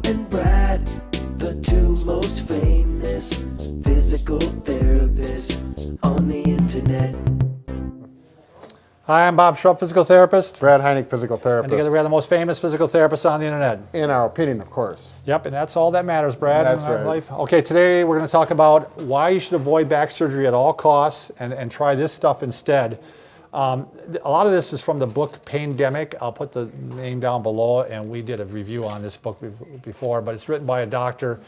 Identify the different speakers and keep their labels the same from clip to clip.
Speaker 1: and Brad, the two most famous physical therapists on the internet.
Speaker 2: Hi, I'm Bob Schrupp, physical therapist.
Speaker 3: Brad Heineck, physical
Speaker 2: And
Speaker 3: therapist.
Speaker 2: together we are the most famous physical therapists on the internet.
Speaker 3: In our opinion, of course.
Speaker 2: Yep, and that's all that matters, Brad.
Speaker 3: That's
Speaker 2: in our
Speaker 3: right.
Speaker 2: life. Okay, today we're going to talk about why you should avoid back surgery at all costs and try this stuff instead. A lot of this is from the book Paindemic. I'll put the name down below, and we did a review on this book before, but it's written by a doctor.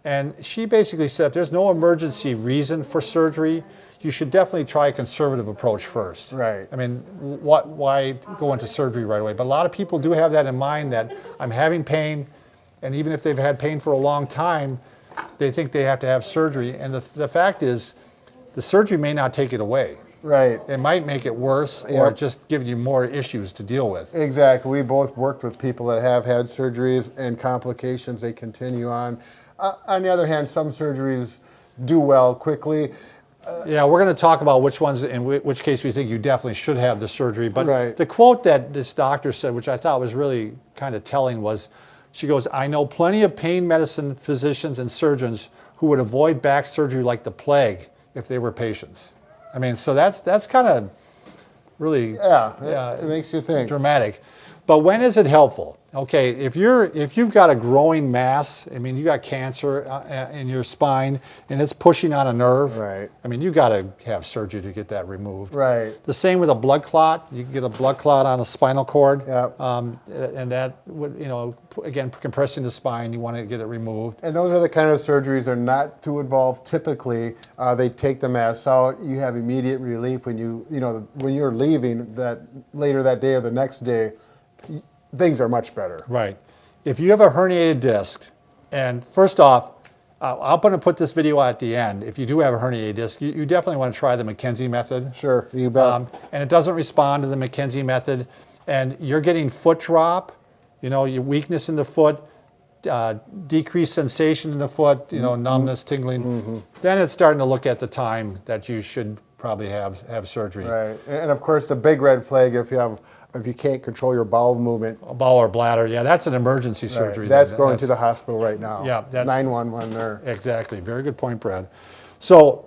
Speaker 2: And she basically said if there's no emergency reason for surgery, you should definitely try a conservative approach first.
Speaker 3: Right.
Speaker 2: I mean, why go into surgery right away? But a lot of people do have that in mind, that I'm having pain, and even if they've had pain for a long time, they think they have to have surgery. And the fact is, the surgery may not take it away.
Speaker 3: Right.
Speaker 2: It might make it worse, or
Speaker 3: Yep.
Speaker 2: just give you more issues to deal with.
Speaker 3: Exactly. We both worked with people that have had surgeries and complications they continue on. On the other hand, some surgeries do well quickly.
Speaker 2: Yeah, we're going to talk about which ones, in which case we think you definitely should have the surgery. But
Speaker 3: Right.
Speaker 2: the quote that this doctor said, which I thought was really kind of telling, was, she goes, "I know plenty of pain medicine physicians and surgeons who would avoid back surgery like the plague if they were patients." I mean, so that's kind of really
Speaker 3: Yeah, it makes you think.
Speaker 2: dramatic. But when is it helpful? Okay, if you've got a growing mass, I mean, you got cancer in your spine and it's pushing on a nerve.
Speaker 3: Right.
Speaker 2: I mean, you got to have surgery to get that removed.
Speaker 3: Right.
Speaker 2: The same with a blood clot. You can get a blood clot on a spinal cord.
Speaker 3: Yep.
Speaker 2: And that would, again, compressing the spine, you want to get it removed.
Speaker 3: And those are the kind of surgeries that are not too involved. Typically, they take the mass out. You have immediate relief when when you're leaving that later that day or the next day. Things are much better.
Speaker 2: Right. If you have a herniated disc, and first off, I'm going to put this video at the end. If you do have a herniated disc, you definitely want to try the McKenzie method.
Speaker 3: Sure, you bet.
Speaker 2: And it doesn't respond to the McKenzie method, and you're getting foot drop, your weakness in the foot, decreased sensation in the foot, numbness, tingling. Then it's starting to look at the time that you should probably have surgery.
Speaker 3: Right. And of course, the big red flag if you can't control your bowel movement.
Speaker 2: A bowel or bladder, yeah, that's an emergency surgery.
Speaker 3: Right. That's going to the hospital right now.
Speaker 2: Yeah, that's
Speaker 3: 911 there.
Speaker 2: Exactly. Very good point, Brad. So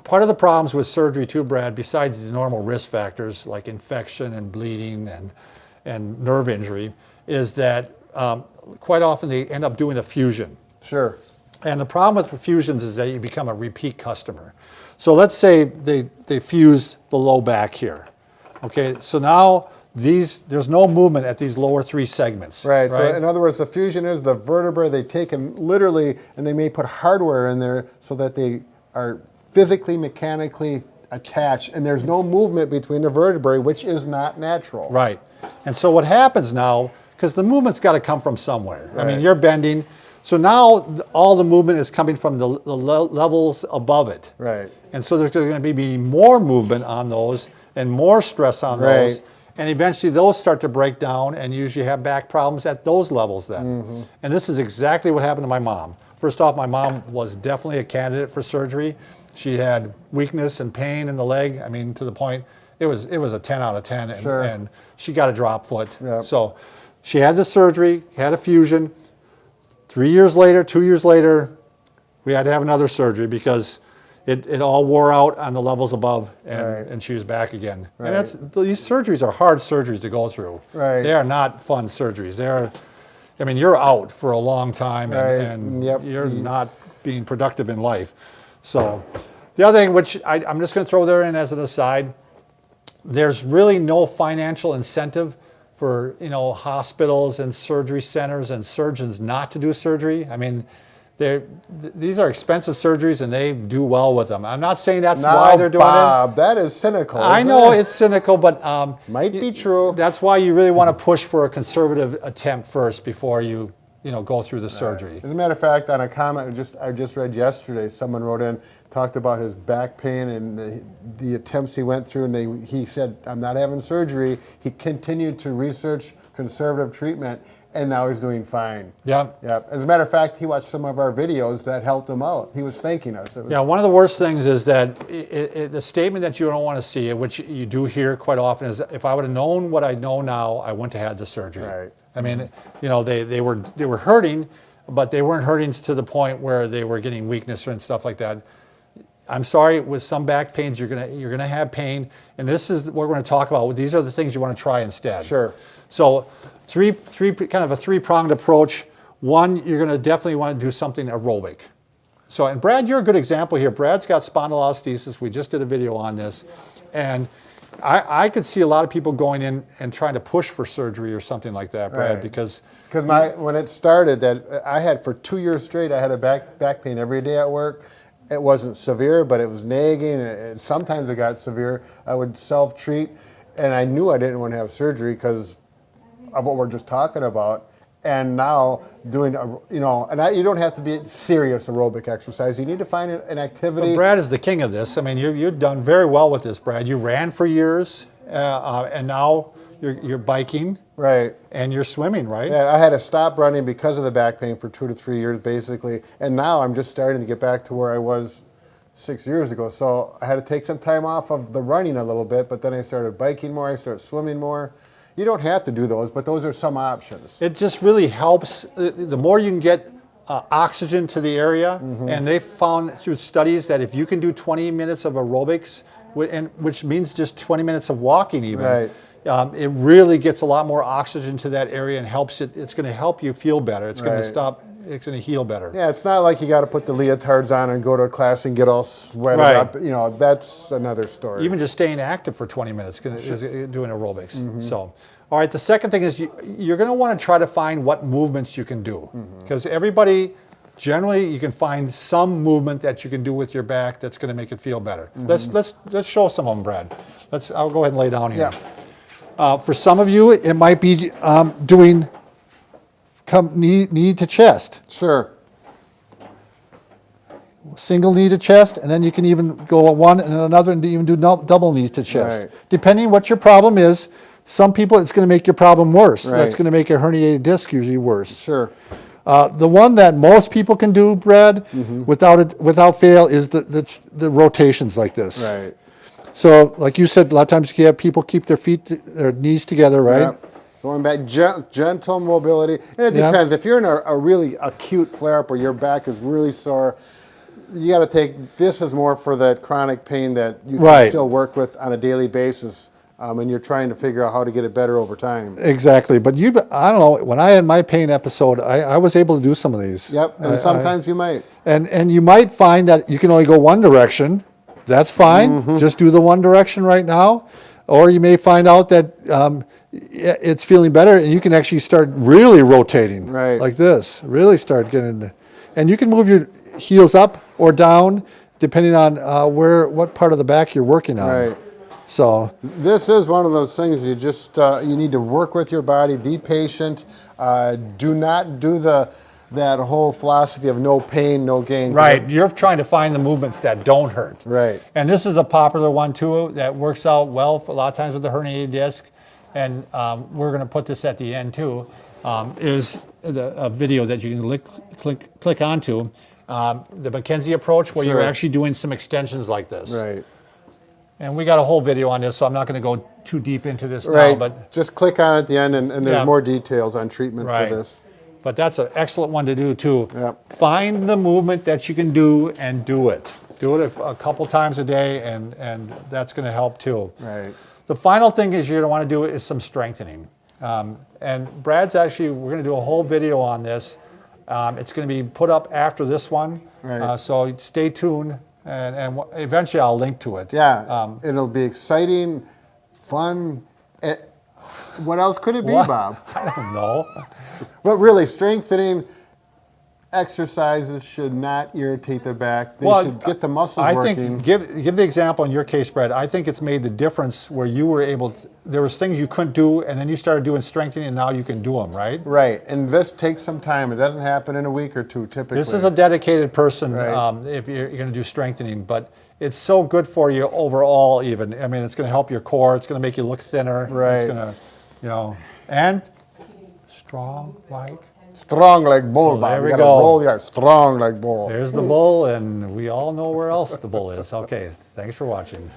Speaker 2: part of the problems with surgery too, Brad, besides the normal risk factors like infection and bleeding and nerve injury, is that quite often they end up doing a fusion.
Speaker 3: Sure.
Speaker 2: And the problem with fusions is that you become a repeat customer. So let's say they fuse the low back here. Okay, so now there's no movement at these lower three segments.
Speaker 3: Right. So in other words, the fusion is the vertebra they take and literally, and they may put hardware in there so that they are physically, mechanically attached, and there's no movement between the vertebrae, which is not natural.
Speaker 2: Right. And so what happens now, because the movement's got to come from somewhere.
Speaker 3: Right.
Speaker 2: I mean, you're bending. So now all the movement is coming from the levels above it.
Speaker 3: Right.
Speaker 2: And so there's going to be more movement on those and more stress on those.
Speaker 3: Right.
Speaker 2: And eventually those start to break down, and you usually have back problems at those levels then. And this is exactly what happened to my mom. First off, my mom was definitely a candidate for surgery. She had weakness and pain in the leg. I mean, to the point, it was a 10 out of 10. And,
Speaker 3: Sure.
Speaker 2: and she got a drop foot.
Speaker 3: Yep.
Speaker 2: So she had the surgery, had a fusion. 2 years later, we had to have another surgery because it all wore out on the levels above, and she was back again.
Speaker 3: Right.
Speaker 2: And these surgeries are hard surgeries to go through.
Speaker 3: Right.
Speaker 2: They are not fun surgeries. You're out for a long time,
Speaker 3: Right.
Speaker 2: and
Speaker 3: Yep.
Speaker 2: you're not being productive in life. So the other thing, which I'm just going to throw there in as an aside, there's really no financial incentive for hospitals and surgery centers and surgeons not to do surgery. I mean, these are expensive surgeries, and they do well with them. I'm not saying that's why they're doing
Speaker 3: Bob, that is cynical.
Speaker 2: I
Speaker 3: isn't
Speaker 2: know
Speaker 3: it?
Speaker 2: it's cynical, but
Speaker 3: Might be true.
Speaker 2: that's why you really want to push for a conservative attempt first before you go through the surgery.
Speaker 3: As a matter of fact, on a comment I just read yesterday, someone wrote in, talked about his back pain and the attempts he went through, and he said, "I'm not having surgery." He continued to research conservative treatment, and now he's doing fine.
Speaker 2: Yeah.
Speaker 3: Yeah. As a matter of fact, he watched some of our videos that helped him out. He was thanking us. It was,
Speaker 2: Yeah, one of the worst things is that the statement that you don't want to see, which you do hear quite often, is if I would have known what I know now, I wouldn't have had the surgery.
Speaker 3: Right.
Speaker 2: I mean, they were hurting, but they weren't hurting to the point where they were getting weakness and stuff like that. I'm sorry, with some back pains, you're gonna have pain, and this is what we're gonna talk about. These are the things you want to try instead.
Speaker 3: Sure.
Speaker 2: So, kind of a three-pronged approach. One, you're gonna definitely want to do something aerobic. So, and Brad, you're a good example here. Brad's got spondylolisthesis. We just did a video on this, and I could see a lot of people going in and trying to push for surgery or something like that, Brad,
Speaker 3: Right.
Speaker 2: because
Speaker 3: when it started, that I had for 2 years straight, I had a back pain every day at work. It wasn't severe, but it was nagging, and sometimes it got severe. I would self-treat, and I knew I didn't want to have surgery because of what we're just talking about. And now doing, you don't have to be serious aerobic exercise. You need to find an activity.
Speaker 2: But Brad is the king of this. I mean, you've done very well with this, Brad. You ran for years, and now you're biking.
Speaker 3: Right.
Speaker 2: And you're swimming, right?
Speaker 3: Yeah, I had to stop running because of the back pain for 2 to 3 years, basically. And now I'm just starting to get back to where I was 6 years ago. So I had to take some time off of the running a little bit, but then I started biking more, I started swimming more. You don't have to do those, but those are some options.
Speaker 2: It just really helps. The more you can get oxygen to the area, and they found through studies that if you can do 20 minutes of aerobics, which means just 20 minutes of walking even,
Speaker 3: Right.
Speaker 2: It really gets a lot more oxygen to that area and helps it. It's going to help you feel better. It's going to
Speaker 3: Right.
Speaker 2: stop. It's going to heal better.
Speaker 3: Yeah, it's not like you got to put the leotards on and go to a class and get all sweated
Speaker 2: Right.
Speaker 3: up. That's another story.
Speaker 2: Even just staying active for 20 minutes is doing aerobics. So, all right, the second thing is you're going to want to try to find what movements you can do. Because everybody, generally, you can find some movement that you can do with your back that's going to make it feel better. Let's show some of them, Brad. I'll go ahead and lay down here. For some of you, it might be doing knee to chest.
Speaker 3: Sure.
Speaker 2: Single knee to chest, and then you can even go one and then another and even do double knees to chest.
Speaker 3: Right.
Speaker 2: Depending what your problem is, some people it's going to make your problem worse.
Speaker 3: Right.
Speaker 2: That's going to make a herniated disc usually worse.
Speaker 3: Sure.
Speaker 2: The one that most people can do, Brad, without fail, is the rotations like this.
Speaker 3: Right.
Speaker 2: So, like you said, a lot of times you have people keep their knees together, right?
Speaker 3: Yep. Going back, gentle mobility. And it
Speaker 2: Yep.
Speaker 3: depends. If you're in a really acute flare-up where your back is really sore, you got to take, this is more for that chronic pain that you can
Speaker 2: Right.
Speaker 3: still work with on a daily basis. And you're trying to figure out how to get it better over time.
Speaker 2: Exactly. But I don't know, when I had my pain episode, I was able to do some of these.
Speaker 3: Yep. And sometimes you might.
Speaker 2: And you might find that you can only go one direction. That's fine. Just do the one direction right now. Or you may find out that it's feeling better and you can actually start really rotating.
Speaker 3: Right.
Speaker 2: Like this. Really start getting, and you can move your heels up or down depending on what part of the back you're working on.
Speaker 3: Right.
Speaker 2: So
Speaker 3: This is one of those things you just, you need to work with your body, be patient. Do not do that whole philosophy of no pain, no gain.
Speaker 2: right, you're trying to find the movements that don't hurt.
Speaker 3: Right.
Speaker 2: And this is a popular one too that works out well a lot of times with the herniated disc. And we're going to put this at the end too. Is a video that you can click onto. The McKenzie approach, where you're
Speaker 3: Sure.
Speaker 2: actually doing some extensions like this.
Speaker 3: Right.
Speaker 2: And we got a whole video on this, so I'm not going to go too deep into this
Speaker 3: Right.
Speaker 2: now. But
Speaker 3: Just click on it at the end, and there's
Speaker 2: Yeah.
Speaker 3: more details on treatment
Speaker 2: Right.
Speaker 3: for this.
Speaker 2: But that's an excellent one to do too.
Speaker 3: Yep.
Speaker 2: Find the movement that you can do and do it. Do it a couple times a day, and that's going to help too.
Speaker 3: Right.
Speaker 2: The final thing is you're going to want to do is some strengthening. And Brad's we're going to do a whole video on this. It's going to be put up after this one.
Speaker 3: Right.
Speaker 2: So stay tuned, and eventually I'll link to it.
Speaker 3: Yeah. It'll be exciting, fun. What else could it be,
Speaker 2: What?
Speaker 3: Bob?
Speaker 2: I don't know.
Speaker 3: But really, strengthening exercises should not irritate the back. They should get the muscles
Speaker 2: I
Speaker 3: working.
Speaker 2: think, give the example in your case, Brad. I think it's made the difference where you were able to, there was things you couldn't do, and then you started doing strengthening, and now you can do them, right?
Speaker 3: Right, and this takes some time. It doesn't happen in a week or two, typically.
Speaker 2: This is a dedicated person
Speaker 3: Right.
Speaker 2: if you're going to do strengthening, but it's so good for you overall even. I mean, it's going to help your core. It's going to make you look thinner.
Speaker 3: Right.
Speaker 2: It's going to, and strong like.
Speaker 3: Strong like bull,
Speaker 2: Oh,
Speaker 3: Bob.
Speaker 2: there we
Speaker 3: You gotta
Speaker 2: go.
Speaker 3: roll your strong like bull.
Speaker 2: There's the bull, and we all know where else the bull is. Okay, thanks for watching.